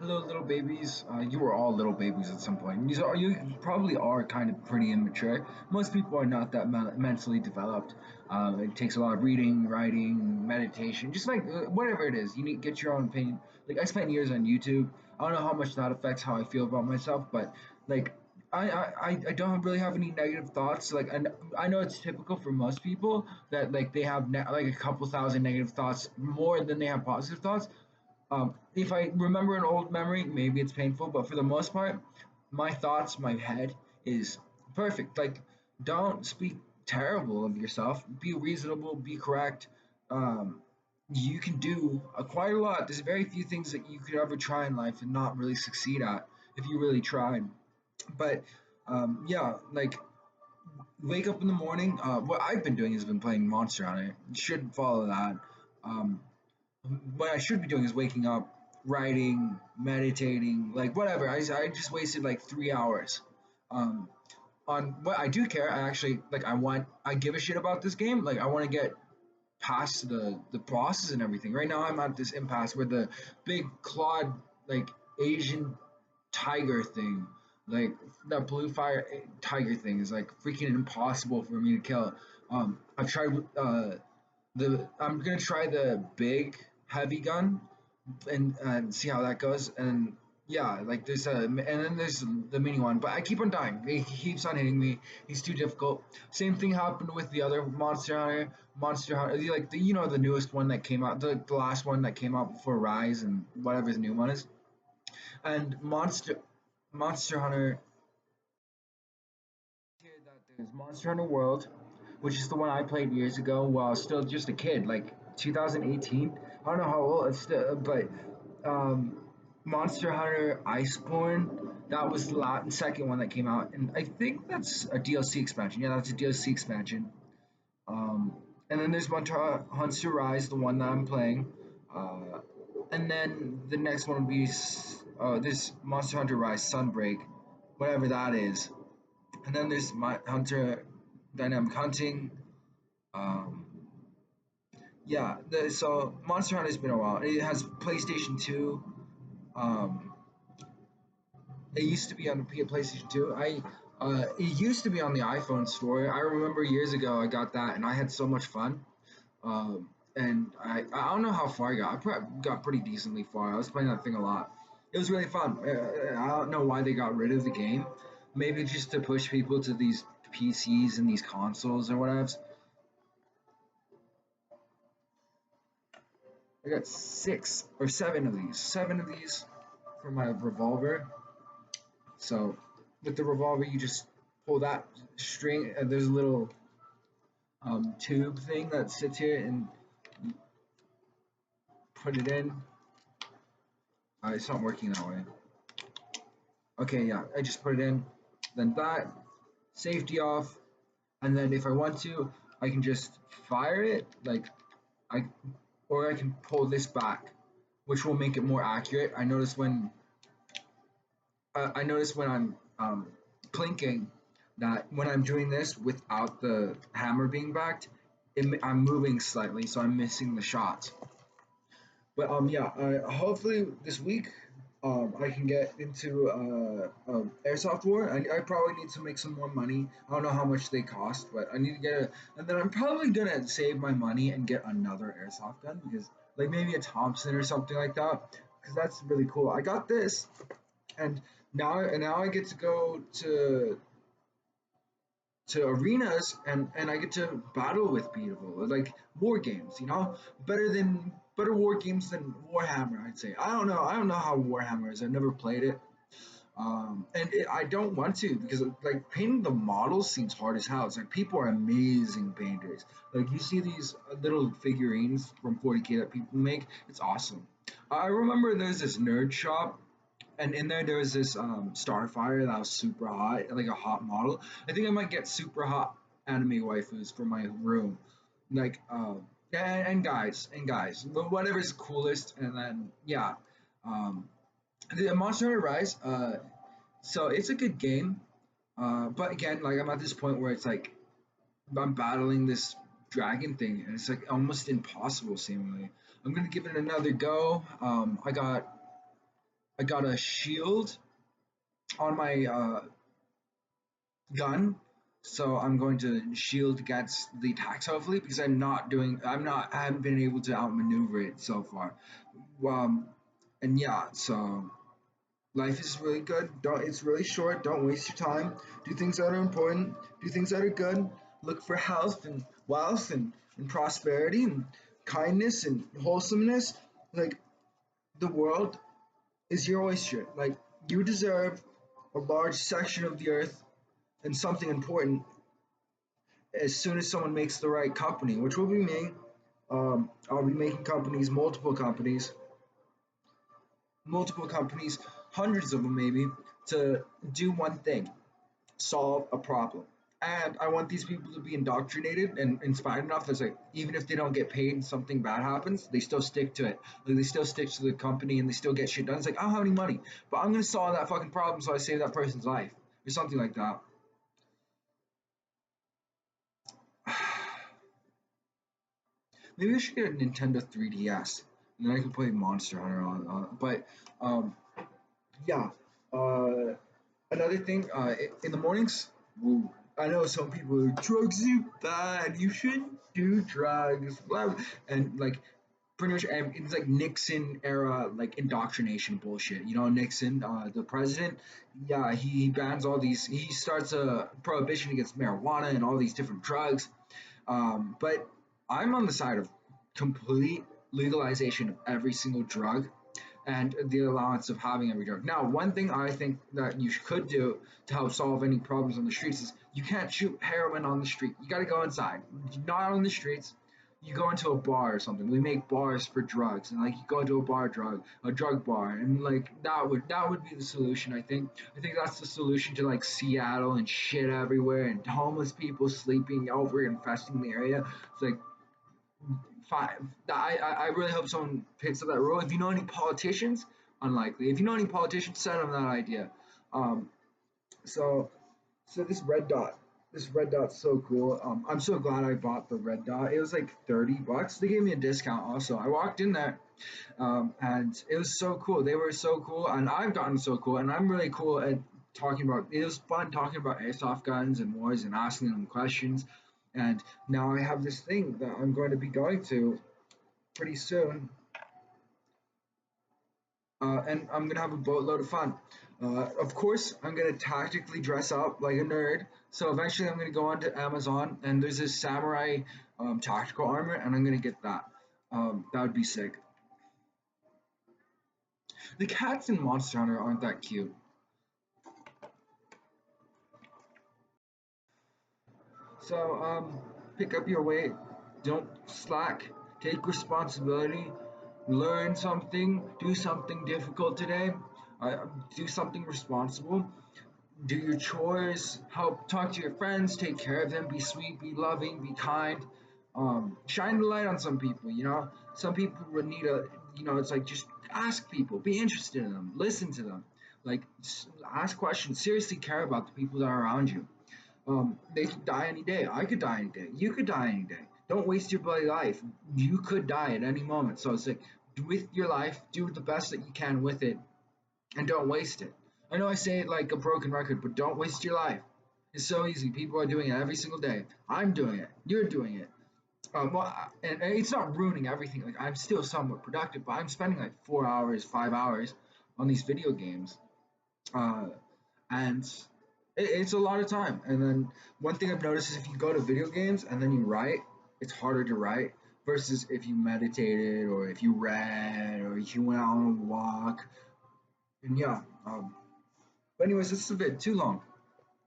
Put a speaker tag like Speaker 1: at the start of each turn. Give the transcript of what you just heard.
Speaker 1: Hello, little babies. You were all little babies at some point. You probably are kind of pretty immature. Most people are not that mentally developed. It takes a lot of reading, writing, meditation, just like whatever it is. You need to get your own opinion. Like I spent years on YouTube. I don't know how much that affects how I feel about myself, but like I don't really have any negative thoughts. Like and I know it's typical for most people that like they have like a couple thousand negative thoughts more than they have positive thoughts. If I remember an old memory, maybe it's painful, but for the most part, my thoughts, my head is perfect. Like, don't speak terrible of yourself. Be reasonable, be correct. Um, you can do quite a lot. There's very few things that you could ever try in life and not really succeed at if you really tried. But yeah, like wake up in the morning. What I've been doing is been playing Monster Hunter. You should follow that. Um, what I should be doing is waking up, writing, meditating, like whatever. I just wasted like 3 hours. Um, on what I do care, I actually like. I give a shit about this game. Like I want to get past the bosses and everything. Right now, I'm at this impasse where the big clawed like Asian tiger thing, like that blue fire tiger thing, is like freaking impossible for me to kill. I've tried the I'm gonna try the big heavy gun and see how that goes. And yeah, like there's a and then there's the mini one, but I keep on dying. He keeps on hitting me. He's too difficult. Same thing happened with the other Monster Hunter. Monster Hunter, like the newest one that came out, the last one that came out before Rise and whatever the new one is. And Monster Hunter. Here that there's Monster Hunter World, which is the one I played years ago while I was still just a kid, like 2018. I don't know how old it's still, but um, Monster Hunter Iceborne. That was the second one that came out, and I think that's a DLC expansion. Yeah, that's a DLC expansion. Um, and then there's Monster Hunter Rise, the one that I'm playing. Uh, and then the next one would be this Monster Hunter Rise Sunbreak, whatever that is. And then there's my Hunter Dynamic Hunting. Um, yeah, so Monster Hunter's been a while. It has PlayStation 2. Um, it used to be on the PlayStation 2. It used to be on the iPhone store. I remember years ago I got that and I had so much fun. And I don't know how far I got. I probably got pretty decently far. I was playing that thing a lot. It was really fun. I don't know why they got rid of the game. Maybe just to push people to these PCs and these consoles or whatever. I got six or seven of these. Seven of these for my revolver. So with the revolver, you just pull that string. There's a little tube thing that sits here, and put it in. It's not working that way. Okay, yeah, I just put it in. Then that safety off, and then if I want to, I can just fire it I, or I can pull this back, which will make it more accurate. I notice when I'm plinking that when I'm doing this without the hammer being backed, I'm moving slightly, so I'm missing the shots. But yeah, hopefully this week I can get into airsoft war. I probably need to make some more money. I don't know how much they cost, but I need to get a. And then I'm probably gonna save my money and get another airsoft gun because like maybe a Thompson or something like that because that's really cool. I got this, and now I get to go to arenas and I get to battle with people like war games, better war games than Warhammer. I'd say I don't know how Warhammer is. I've never played it, I don't want to because like painting the models seems hard as hell. It's like people are amazing painters. Like you see these little figurines from 40K that people make. It's awesome. I remember there's this nerd shop and in there was this Starfire that was super hot, like a hot model. I think I might get super hot anime waifus for my room, like and guys, but whatever's coolest. And then yeah, um, the Monster Hunter Rise. So it's a good game, but again, like I'm at this point where it's like I'm battling this dragon thing, and it's like almost impossible seemingly. I'm gonna give it another go. I got I got a shield on my gun, so I'm going to shield against the attacks hopefully because I haven't been able to outmaneuver it so far. Um, and yeah, so life is really good. Don't It's really short. Don't waste your time. Do things that are important. Do things that are good. Look for health and wealth and prosperity and kindness and wholesomeness. Like the world is your oyster. Like you deserve a large section of the earth and something important as soon as someone makes the right company, which will be me. I'll be making companies, multiple companies, hundreds of them maybe, to do one thing: solve a problem. And I want these people to be indoctrinated and inspired enough that's like, even if they don't get paid and something bad happens, they still stick to it. Like, they still stick to the company and they still get shit done. It's like, I don't have any money, but I'm gonna solve that fucking problem so I save that person's life or something like that. Maybe I should get a Nintendo 3DS and then I can play Monster Hunter but um, yeah. Uh, Another thing, in the mornings, ooh, I know some people are drugs are bad. You shouldn't do drugs. Blah, and like pretty much it's like Nixon era like indoctrination bullshit. You know Nixon, the president. Yeah, he bans all these. He starts a prohibition against marijuana and all these different drugs. But I'm on the side of complete legalization of every single drug and the allowance of having every drug. Now, one thing I think that you could do to help solve any problems on the streets is you can't shoot heroin on the street. You got to go inside, not on the streets. You go into a bar or something. We make bars for drugs, and like you go into a drug bar, and like that would be the solution. I think that's the solution to like Seattle and shit everywhere, and homeless people sleeping over infesting the area. It's like five. I really hope someone picks up that role. If you know any politicians, unlikely. If you know any politicians, send them that idea. Um, so so this red dot's so cool. I'm so glad I bought the red dot. It was like $30. They gave me a discount also. I walked in there, and it was so cool. They were so cool, and I've gotten so cool, and I'm really cool at talking about. It was fun talking about airsoft guns and wars and asking them questions. And now I have this thing that I'm going to be going to pretty soon, and I'm gonna have a boatload of fun. Of course, I'm gonna tactically dress up like a nerd. So eventually, I'm gonna go onto Amazon, and there's this samurai tactical armor, and I'm gonna get that. That would be sick. The cats in Monster Hunter aren't that cute. So pick up your weight. Don't slack. Take responsibility. Learn something. Do something difficult today. Do something responsible. Do your chores, help talk to your friends, take care of them, be sweet, be loving, be kind. Shine the light on some people, you know? Some people would need it's like just ask people, be interested in them, listen to them. Like, ask questions, seriously care about the people that are around you. They could die any day. I could die any day. You could die any day. Don't waste your bloody life. You could die at any moment. So it's like, with your life, do the best that you can with it and don't waste it. I know I say it like a broken record, but don't waste your life. It's so easy. People are doing it every single day. I'm doing it. You're doing it. And it's not ruining everything. Like I'm still somewhat productive, but I'm spending like 4 hours, 5 hours on these video games, uh, and it's a lot of time. And then one thing I've noticed is if you go to video games and then you write, it's harder to write versus if you meditated or if you read or if you went on a walk. And yeah, but anyways, this is a bit too long.